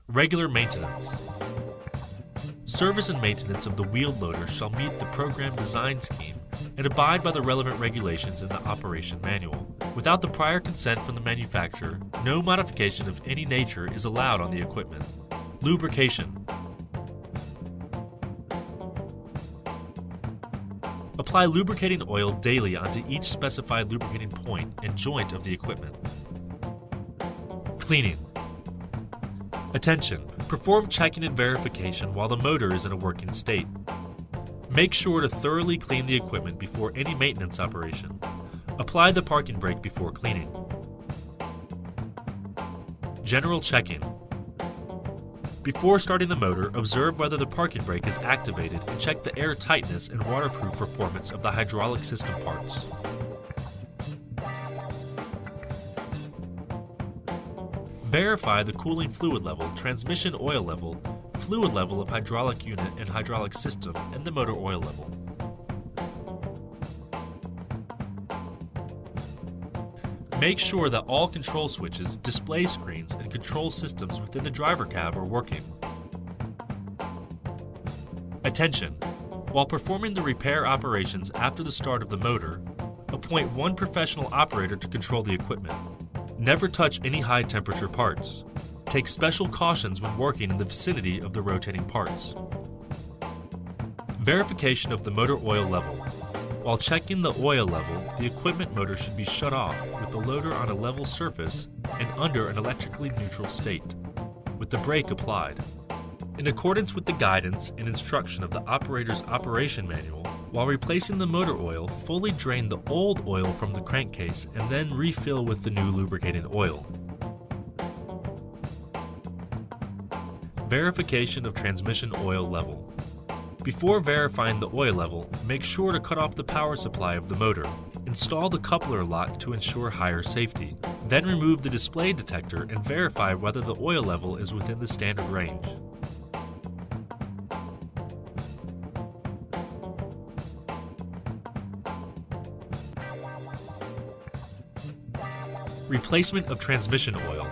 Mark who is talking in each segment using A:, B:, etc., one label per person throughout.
A: Regular maintenance. Service and maintenance of the wheeled loader shall meet the program design scheme and abide by the relevant regulations in the operation manual. Without the prior consent from the manufacturer, no modification of any nature is allowed on the equipment. Lubrication. Apply lubricating oil daily onto each specified lubricating point and joint of the equipment. Cleaning. Attention! Perform checking and verification while the motor is in a working state. Make sure to thoroughly clean the equipment before any maintenance operation. Apply the parking brake before cleaning. General checking. Before starting the motor, observe whether the parking brake is activated and check the air tightness and waterproof performance of the hydraulic system parts. Verify the cooling fluid level, transmission oil level, fluid level of hydraulic unit and hydraulic system, and the motor oil level. Make sure that all control switches, display screens, and control systems within the driver cab are working. Attention! While performing the repair operations after the start of the motor, appoint one professional operator to control the equipment. Never touch any high-temperature parts. Take special cautions when working in the vicinity of the rotating parts. Verification of the motor oil level. While checking the oil level, the equipment motor should be shut off with the loader on a level surface and under an electrically neutral state, with the brake applied. In accordance with the guidance and instruction of the operator's operation manual, while replacing the motor oil, fully drain the old oil from the crankcase and then refill with the new lubricating oil. Verification of transmission oil level. Before verifying the oil level, make sure to cut off the power supply of the motor. Install the coupler lock to ensure higher safety. Then remove the display detector and verify whether the oil level is within the standard range. Replacement of transmission oil.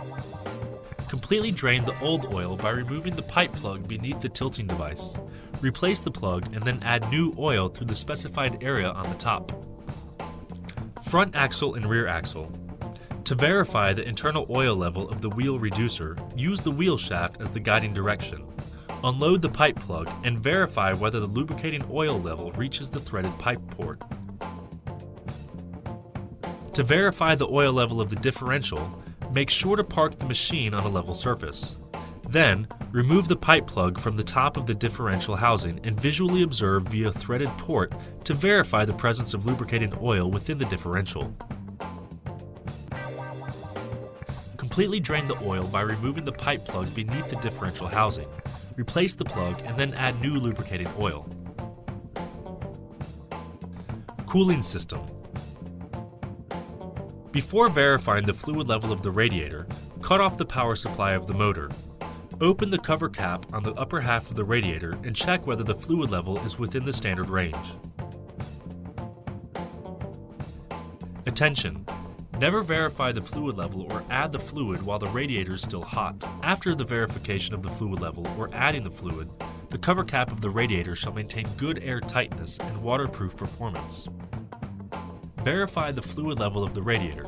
A: Completely drain the old oil by removing the pipe plug beneath the tilting device. Replace the plug and then add new oil through the specified area on the top. Front axle and rear axle. To verify the internal oil level of the wheel reducer, use the wheel shaft as the guiding direction. Unload the pipe plug and verify whether the lubricating oil level reaches the threaded pipe port. To verify the oil level of the differential, make sure to park the machine on a level surface. Then, remove the pipe plug from the top of the differential housing and visually observe via threaded port to verify the presence of lubricating oil within the differential. Completely drain the oil by removing the pipe plug beneath the differential housing. Replace the plug and then add new lubricating oil. Cooling system. Before verifying the fluid level of the radiator, cut off the power supply of the motor. Open the cover cap on the upper half of the radiator and check whether the fluid level is within the standard range. Attention! Never verify the fluid level or add the fluid while the radiator is still hot. After the verification of the fluid level or adding the fluid, the cover cap of the radiator shall maintain good air tightness and waterproof performance. Verify the fluid level of the radiator.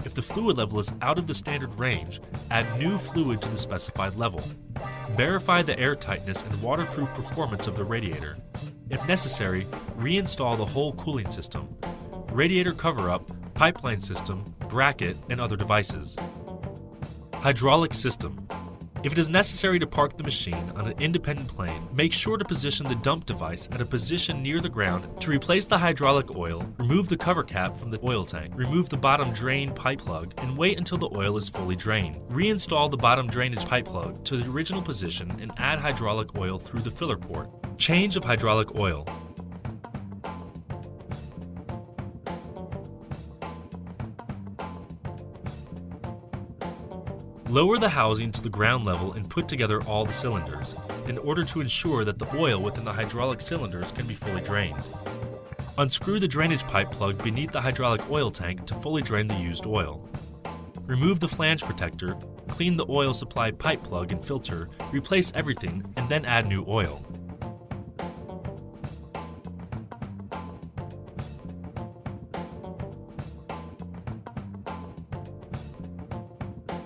A: If the fluid level is out of the standard range, add new fluid to the specified level. Verify the air tightness and waterproof performance of the radiator. If necessary, reinstall the whole cooling system, radiator cover-up, pipeline system, bracket, and other devices. Hydraulic system. If it is necessary to park the machine on an independent plane, make sure to position the dump device at a position near the ground to replace the hydraulic oil, remove the cover cap from the oil tank, remove the bottom drain pipe plug, and wait until the oil is fully drained. Reinstall the bottom drainage pipe plug to the original position and add hydraulic oil through the filler port. Change of hydraulic oil. Lower the housing to the ground level and put together all the cylinders, in order to ensure that the oil within the hydraulic cylinders can be fully drained. Unscrew the drainage pipe plug beneath the hydraulic oil tank to fully drain the used oil. Remove the flange protector, clean the oil supply pipe plug and filter, replace everything, and then add new oil.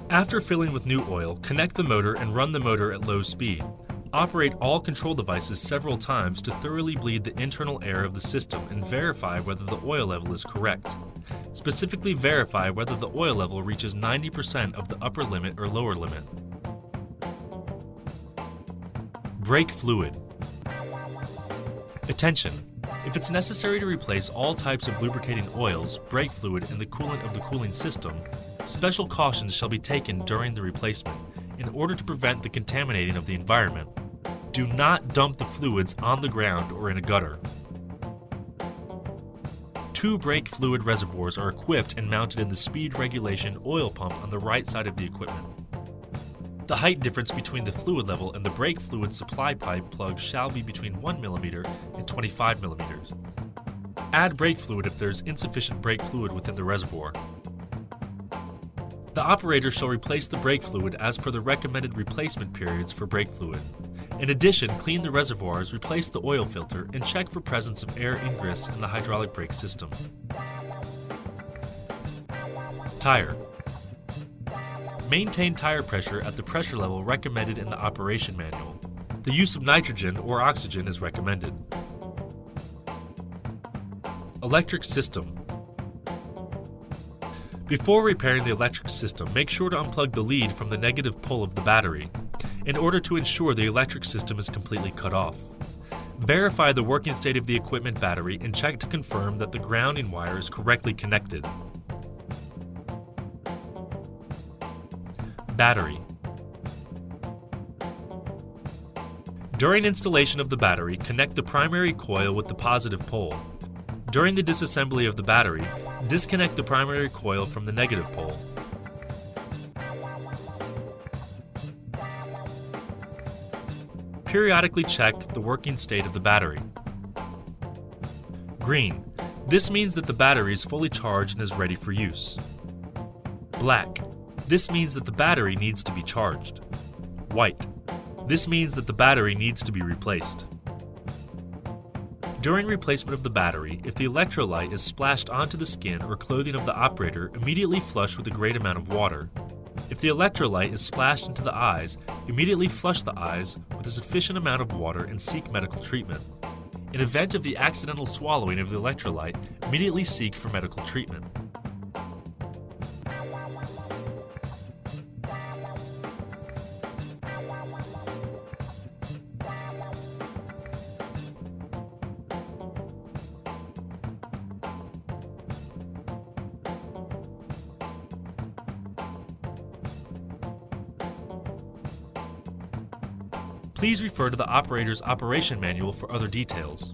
A: After filling with new oil, connect the motor and run the motor at low speed. Operate all control devices several times to thoroughly bleed the internal air of the system and verify whether the oil level is correct. Specifically verify whether the oil level reaches 90% of the upper limit or lower limit. Brake fluid. Attention! If it's necessary to replace all types of lubricating oils, brake fluid, and the coolant of the cooling system, special cautions shall be taken during the replacement in order to prevent the contaminating of the environment. Do not dump the fluids on the ground or in a gutter. 2 brake fluid reservoirs are equipped and mounted in the speed regulation oil pump on the right side of the equipment. The height difference between the fluid level and the brake fluid supply pipe plug shall be between 1 mm and 25 mm. Add brake fluid if there is insufficient brake fluid within the reservoir. The operator shall replace the brake fluid as per the recommended replacement periods for brake fluid. In addition, clean the reservoirs, replace the oil filter, and check for presence of air ingress in the hydraulic brake system. Tire. Maintain tire pressure at the pressure level recommended in the operation manual. The use of nitrogen or oxygen is recommended. Electric system. Before repairing the electric system, make sure to unplug the lead from the negative pole of the battery in order to ensure the electric system is completely cut off. Verify the working state of the equipment battery and check to confirm that the grounding wire is correctly connected. Battery. During installation of the battery, connect the primary coil with the positive pole. During the disassembly of the battery, disconnect the primary coil from the negative pole. Periodically check the working state of the battery. Green. This means that the battery is fully charged and is ready for use. Black. This means that the battery needs to be charged. White. This means that the battery needs to be replaced. During replacement of the battery, if the electrolyte is splashed onto the skin or clothing of the operator, immediately flush with a great amount of water. If the electrolyte is splashed into the eyes, immediately flush the eyes with a sufficient amount of water and seek medical treatment. In event of the accidental swallowing of the electrolyte, immediately seek for medical treatment. Please refer to the operator's operation manual for other details.